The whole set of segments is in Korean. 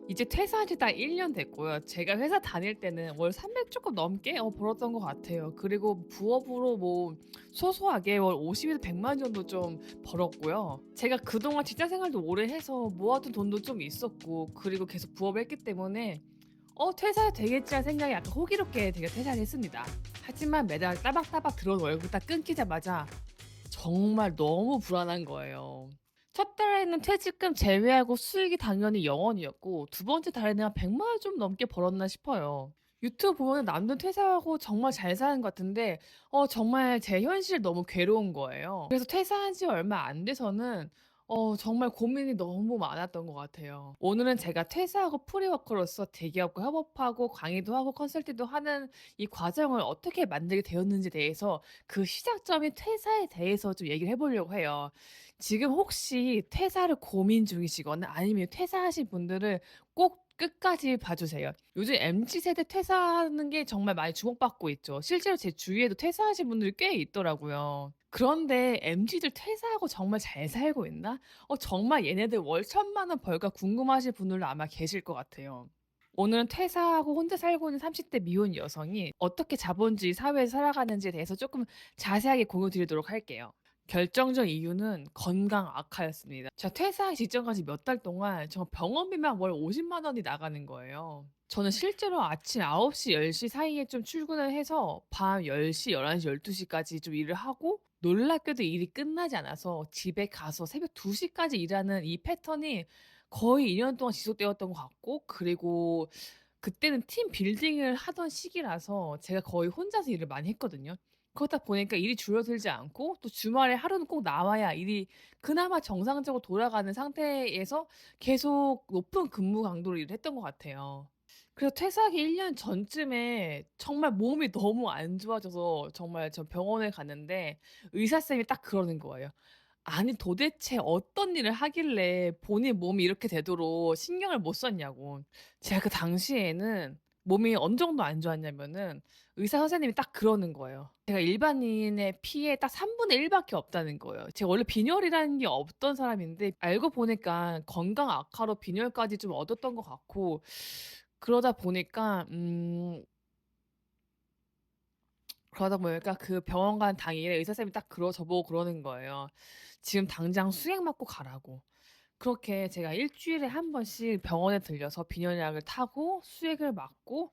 이제 퇴사한 지 딱 1년 됐고요. 제가 회사 다닐 때는 월 300 조금 넘게 벌었던 것 같아요. 그리고 부업으로 뭐 소소하게 월 50에서 100만 정도 좀 벌었고요. 제가 그동안 직장 생활도 오래 해서 모아둔 돈도 좀 있었고, 그리고 계속 부업을 했기 때문에 '퇴사해도 되겠지.'라는 생각이 약간 호기롭게 제가 퇴사를 했습니다. 하지만 매달 따박따박 들어온 월급 딱 끊기자마자 정말 너무 불안한 거예요. 첫 달에는 퇴직금 제외하고 수익이 당연히 0 원이었고, 두 번째 달에는 한 100만 원 좀 넘게 벌었나 싶어요. 유튜브 보면은 남들 퇴사하고 정말 잘 사는 것 같은데 정말 제 현실이 너무 괴로운 거예요. 그래서 퇴사한 지 얼마 안 돼서는 정말 고민이 너무 많았던 것 같아요. 오늘은 제가 퇴사하고 프리워커로서 대기업과 협업하고 강의도 하고 컨설팅도 하는 이 과정을 어떻게 만들게 되었는지에 대해서, 그 시작점인 퇴사에 대해서 좀 얘기를 해 보려고 해요. 지금 혹시 퇴사를 고민 중이시거나 아니면 퇴사하신 분들은 꼭 끝까지 봐 주세요. 요즘 MZ 세대 퇴사하는 게 정말 많이 주목받고 있죠. 실제로 제 주위에도 퇴사하신 분들이 꽤 있더라고요. 그런데 MZ들 퇴사하고 정말 잘 살고 있나? 정말 얘네들 월 1,000만 원 벌까 궁금하신 분들도 아마 계실 것 같아요. 오늘은 퇴사하고 혼자 살고 있는 30대 미혼 여성이 어떻게 자본주의 사회에서 살아가는지에 대해서 쪼끔 자세하게 공유 드리도록 할게요. 결정적 이유는 건강 악화였습니다. 제가 퇴사하기 직전까지 몇 달 동안 정말 병원비만 월 50만 원이 나가는 거예요. 저는 실제로 아침 9시 10시 사이에 좀 출근을 해서 밤 10 시, 11 시, 12 시까지 좀 일을 하고, 놀랍게도 일이 끝나지 않아서 집에 가서 새벽 2 시까지 일하는 이 패턴이 거의 2년 동안 지속되었던 것 같고, 그리고 그때는 팀 빌딩을 하던 시기라서 제가 거의 혼자서 일을 많이 했거든요. 그러다 보니까 일이 줄어들지 않고, 또 주말에 하루는 꼭 나와야 일이 그나마 정상적으로 돌아가는 상태에서 계속 높은 근무 강도로 일을 했던 것 같아요. 그래서 퇴사하기 1년 전쯤에 정말 몸이 너무 안 좋아져서 정말 저 병원에 갔는데, 의사 쌤이 딱 그러는 거예요. 아니 도대체 어떤 일을 하길래 본인 몸이 이렇게 되도록 신경을 못 썼냐고. 제가 그 당시에는 몸이 어느 정도 안 좋았냐면은 의사 선생님이 딱 그러는 거예요. 제가 일반인의 피의 딱 3분의 1 밖에 없다는 거예요. 제가 원래 빈혈이라는 게 없던 사람인데, 알고 보니까 건강 악화로 빈혈까지 좀 얻었던 것 같고, 그러다 보니까 그 병원 간 당일에 의사 선생님이 딱 저보고 그러는 거예요. "지금 당장 수액 맞고 가라."고. 그렇게 제가 일 주일에 한 번씩 병원에 들려서 빈혈약을 타고 수액을 맞고,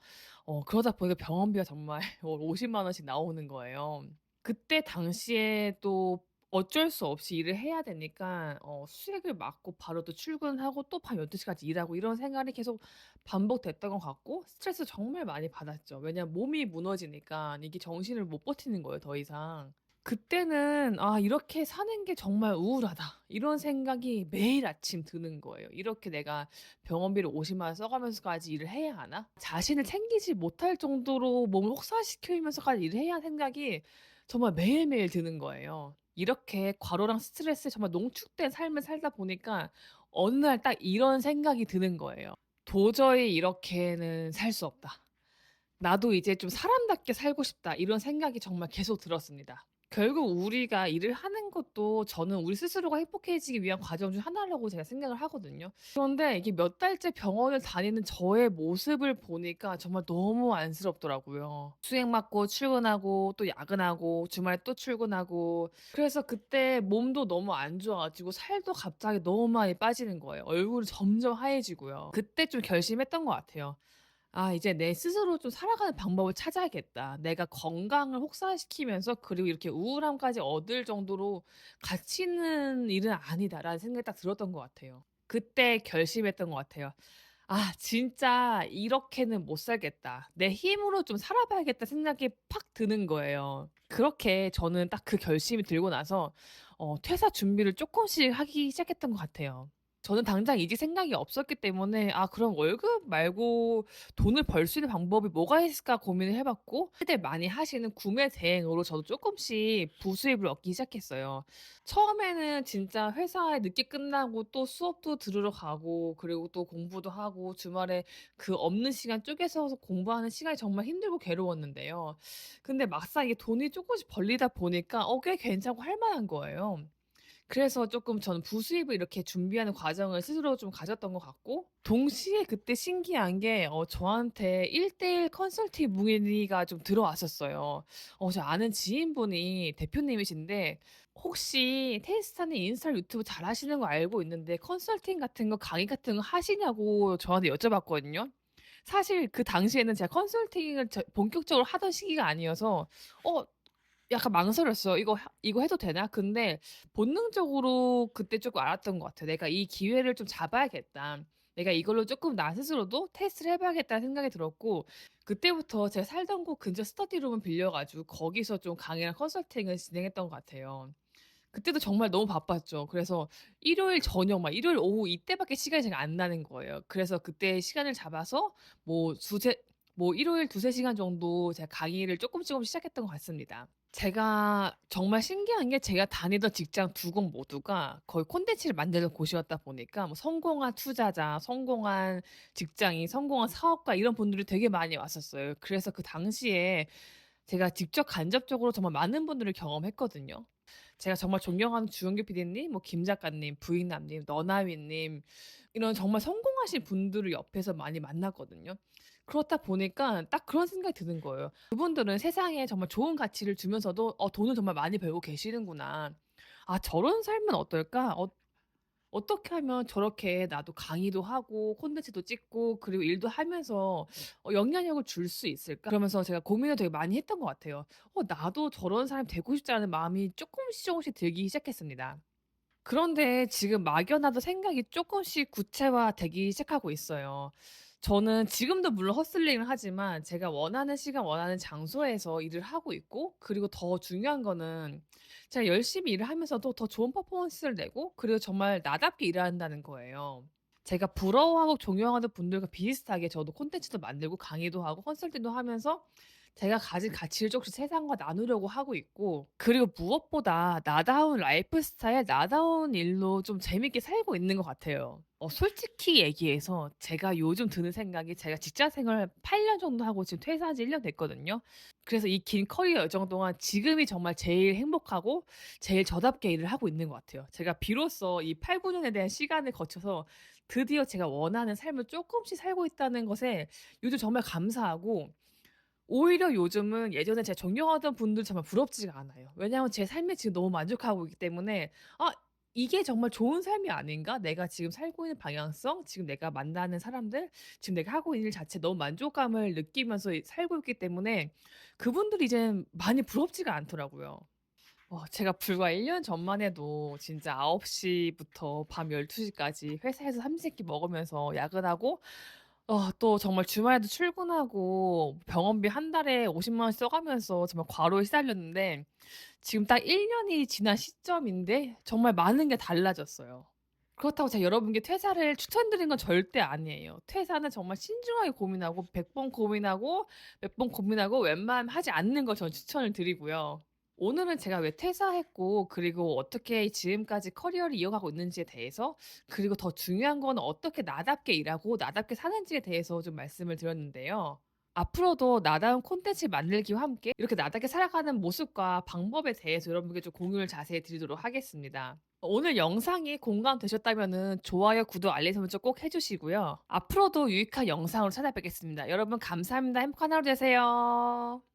그러다 보니까 병원비가 정말 월 50만 원씩 나오는 거예요. 그때 당시에 또 어쩔 수 없이 일을 해야 되니까 수액을 맞고 바로 또 출근하고 또 밤 12 시까지 일하고, 이런 생활이 계속 반복됐던 것 같고, 스트레스 정말 많이 받았죠. 왜냐하면 몸이 무너지니까 이게 정신을 못 버티는 거예요, 더 이상. 그때는 '아 이렇게 사는 게 정말 우울하다.' 이런 생각이 매일 아침 드는 거예요. '이렇게 내가 병원비를 50만 원 써 가면서까지 일을 해야 하나?' 자신을 챙기지 못할 정도로 몸을 혹사시키면서까지 일을 해야 하는 생각이 정말 매일매일 드는 거예요. 이렇게 과로랑 스트레스에 정말 농축된 삶을 살다 보니까 어느 날 딱 이런 생각이 드는 거예요. '도저히 이렇게는 살 수 없다. 나도 이제 좀 사람답게 살고 싶다.' 이런 생각이 정말 계속 들었습니다. 결국 우리가 일을 하는 것도 저는 우리 스스로가 행복해지기 위한 과정 중 하나라고 제가 생각을 하거든요. 그런데 이게 몇 달째 병원을 다니는 저의 모습을 보니까 정말 너무 안쓰럽더라고요. 수액 맞고 출근하고 또 야근하고 주말에 또 출근하고, 그래서 그때 몸도 너무 안 좋아 가지고 살도 갑자기 너무 많이 빠지는 거예요. 얼굴이 점점 하얘지고요. 그때 좀 결심했던 것 같아요. '아 이제 내 스스로 좀 살아가는 방법을 찾아야겠다. 내가 건강을 혹사시키면서 그리고 이렇게 우울함까지 얻을 정도로 가치 있는 일은 아니다.'라는 생각이 딱 들었던 것 같아요. 그때 결심했던 것 같아요. '아 진짜 이렇게는 못 살겠다. 내 힘으로 좀 살아 봐야겠다.' 생각이 팍 드는 거예요. 그렇게 저는 딱 그 결심이 들고 나서 퇴사 준비를 쪼끔씩 하기 시작했던 것 같아요. 저는 당장 이직 생각이 없었기 때문에 '아 그럼 월급 말고 돈을 벌 수 있는 방법이 뭐가 있을까?' 고민을 해 봤고, 다들 많이 하시는 구매 대행으로 저도 쪼끔씩 부수입을 얻기 시작했어요. 처음에는 진짜 회사 늦게 끝나고 또 수업도 들으러 가고, 그리고 또 공부도 하고, 주말에 그 없는 시간 쪼개서 공부하는 시간이 정말 힘들고 괴로웠는데요. 근데 막상 이게 돈이 쪼끔씩 벌리다 보니까 꽤 괜찮고 할 만한 거예요. 그래서 쪼끔 저는 부수입을 이렇게 준비하는 과정을 스스로 좀 가졌던 것 같고, 동시에 그때 신기한 게 저한테 1대1 컨설팅 문의가 좀 들어왔었어요. 저 아는 지인분이 대표님이신데 "혹시 테스타님 인스타 유튜브 잘하시는 거 알고 있는데 컨설팅 같은 거 강의 같은 거 하시냐."고 저한테 여쭤봤거든요. 사실 그 당시에는 제가 컨설팅을 본격적으로 하던 시기가 아니어서 어 약간 망설였어요. '이거 해도 되나?' 근데 본능적으로 그때 쪼끔 알았던 것 같아요. '내가 이 기회를 좀 잡아야겠다. 내가 이걸로 쪼끔 나 스스로도 테스트를 해 봐야겠다.'는 생각이 들었고, 그때부터 제가 살던 곳 근처 스터디룸을 빌려 가지고 거기서 좀 강의랑 컨설팅을 진행했던 것 같아요. 그때도 정말 너무 바빴죠. 그래서 일요일 저녁 막 일요일 오후 이때밖에 시간이 제가 안 나는 거예요. 그래서 그때 시간을 잡아서 뭐 두세 뭐 일요일 두세 시간 정도 제가 강의를 쪼끔씩 시작했던 것 같습니다. 제가 정말 신기한 게, 제가 다니던 직장 두 곳 모두가 거의 콘텐츠를 만드는 곳이었다 보니까 뭐 성공한 투자자, 성공한 직장인, 성공한 사업가 이런 분들이 되게 많이 왔었어요. 그래서 그 당시에 제가 직접 간접적으로 정말 많은 분들을 경험했거든요. 제가 정말 존경하는 주은규 PD님, 뭐 김 작가님, 부익남님, 너나위님, 이런 정말 성공하신 분들을 옆에서 많이 만났거든요. 그렇다 보니까 딱 그런 생각이 드는 거예요. 그분들은 세상에 정말 좋은 가치를 주면서도 돈을 정말 많이 벌고 계시는구나. '아 저런 삶은 어떨까? 어떻게 하면 저렇게 나도 강의도 하고 콘텐츠도 찍고 그리고 일도 하면서 영향력을 줄 수 있을까?' 그러면서 제가 고민을 되게 많이 했던 것 같아요. 나도 저런 사람이 되고 싶지.'라는 마음이 쪼끔씩 들기 시작했습니다. 그런데 지금 막연하던 생각이 쪼끔씩 구체화되기 시작하고 있어요. 저는 지금도 물론 허슬링을 하지만 제가 원하는 시간 원하는 장소에서 일을 하고 있고, 그리고 더 중요한 거는 제가 열심히 일을 하면서도 더 좋은 퍼포먼스를 내고 그리고 정말 나답게 일을 한다는 거예요. 제가 부러워하고 존경하는 분들과 비슷하게 저도 콘텐츠도 만들고 강의도 하고 컨설팅도 하면서 제가 가진 가치를 쪼끔씩 세상과 나누려고 하고 있고, 그리고 무엇보다 나다운 라이프 스타일, 나다운 일로 좀 재밌게 살고 있는 것 같아요. 솔직히 얘기해서 제가 요즘 드는 생각이, 제가 직장 생활 8년 정도 하고 지금 퇴사한 지 1년 됐거든요. 그래서 이 긴 커리어 여정 동안 지금이 정말 제일 행복하고 제일 저답게 일을 하고 있는 것 같아요. 제가 비로소 이 8-9 년에 대한 시간을 거쳐서 드디어 제가 원하는 삶을 쪼끔씩 살고 있다는 것에 요즘 정말 감사하고, 오히려 요즘은 예전에 제가 존경하던 분들 정말 부럽지가 않아요. 왜냐하면 제 삶에 지금 너무 만족하고 있기 때문에 '아 이게 정말 좋은 삶이 아닌가? 내가 지금 살고 있는 방향성, 지금 내가 만나는 사람들, 지금 내가 하고 있는 일 자체에 너무 만족감을 느끼면서 살고 있기 때문에 그분들이 이젠 많이 부럽지가 않더라고요. 제가 불과 1년 전만 해도 진짜 9시 부터 밤 12시 까지 회사에서 삼시세끼 먹으면서 야근하고, 또 정말 주말에도 출근하고 병원비 한 달에 50만 원씩 써 가면서 정말 과로에 시달렸는데, 지금 딱 1 년이 지난 시점인데 정말 많은 게 달라졌어요. 그렇다고 제가 여러분께 퇴사를 추천드리는 건 절대 아니에요. 퇴사는 정말 신중하게 고민하고 100번 고민하고 몇 번 고민하고 웬만하면 하지 않는 걸 저는 추천을 드리고요. 오늘은 제가 왜 퇴사했고 그리고 어떻게 지금까지 커리어를 이어가고 있는지에 대해서, 그리고 더 중요한 건 어떻게 나답게 일하고 나답게 사는지에 대해서 좀 말씀을 드렸는데요. 앞으로도 나다운 콘텐츠 만들기와 함께 이렇게 나답게 살아가는 모습과 방법에 대해서 여러분께 좀 공유를 자세히 드리도록 하겠습니다. 오늘 영상이 공감되셨다면은 좋아요, 구독, 알림 설정 꼭 해 주시고요. 앞으로도 유익한 영상으로 찾아뵙겠습니다. 여러분 감사합니다. 행복한 하루 되세요.